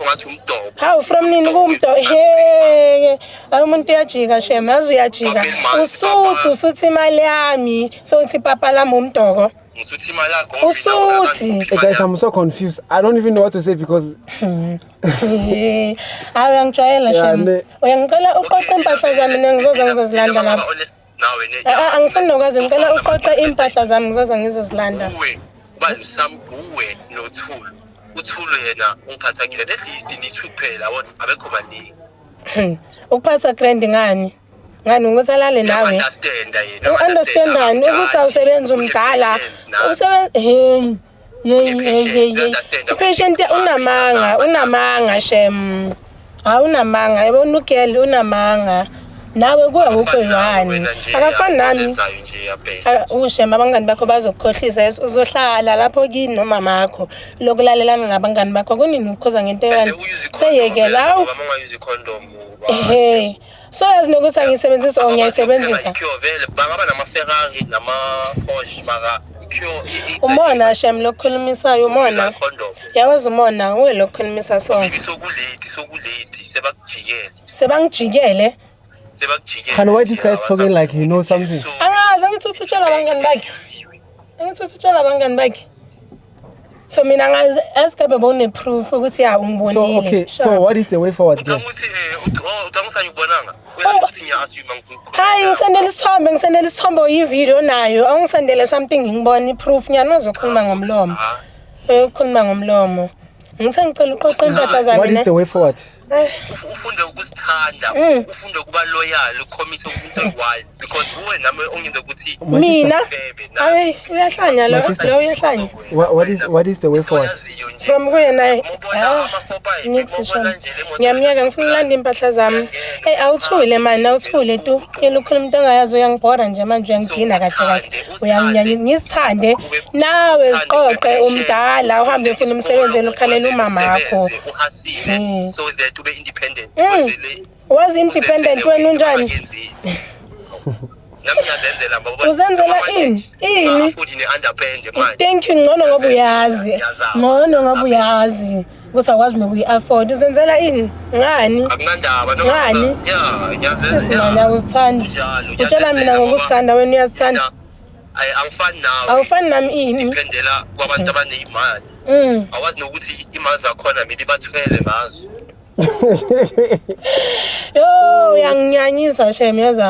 ngathi umdobo. Hawu from nini kumdo he umuntu uyajika shem yazi uyajika usuthi imali yami sokuthi papa lami umdoko Ngisuthi imali yakho usuthi Guys, I'm so confused. I don't even know what to say because hawu uyangijwayela shem uyangicela uqoqe impahla zami nengizoza ngizozilanda lapha angifuni nokwazi ngicela uqoqe impahla zami ngizoza ngizozilanda bani sambuwe noThulu uThulu yena ungiphathakile at least ni 2 phela yabona abekho baningi ukuphatha grand ngani ukuthi alale nawe understandani ukuthi awusebenza umdala usebenza patient unamanga shem awunamanga yabona ugel unamanga nawe kuya ukho yani akafani nami ushem abangani bakho bazokukhohlisa uzohlala lapho kini nomama wakho lokulalelana nabangani bakho kunini ukhoza ngento eyani seyekela awu so yazi nokuthi angiyisebenzisa or ngiyayisebenzisa bangaba nama-Ferrari nama-Porsche mara umona shem lokukhulumisayo umona yawazi umona uwe lokukhulumisa sona sebangijikele and why this guy is talking like he knows something? Angazi angithi utshela abangani bakhe so mina ngazi asikabe bone proof ukuthi ya ungibonile So okay, so what is the way forward then? hayi ngisendele isithombe uyivideo nayo angisendele something ngibona iproof nyana uzokhuluma ngomlomo ukhuluma ngomlomo ngithe ngicela uqoqe impahla zami What is the way forward? ufunde ukuzithanda ufunde ukuba loyal ucommit umuntu oyiwile because uwe nami ongenza ukuthi mina hayi uyahlanya lo uyahlanya What is the way forward? from kuyena ngiyamnyaka ngifuna ulanda impahla zami awuthule mani awuthule tu yena ukhuluma into ongayazi uyangibhora nje manje uyangidina kahle uyanginyanya ngizithande nawe ziqoqe umdala uhambe ufuna umsebenzi ukhalela umama wakho so that to be independent was independent wena unjani uzenzela ini thank you ngcono ngoba uyazi ukuthi akwazi nokuyi-afford uzenzela ini ngani sisimane awuzithandi utshela mina ngokuzithanda wena uyazithanda awufani nami ini dependela kwabantu abaneyimali awazi nokuthi imali zakhona mina bathwele ngazo yo uyanginyanyisa shem yaza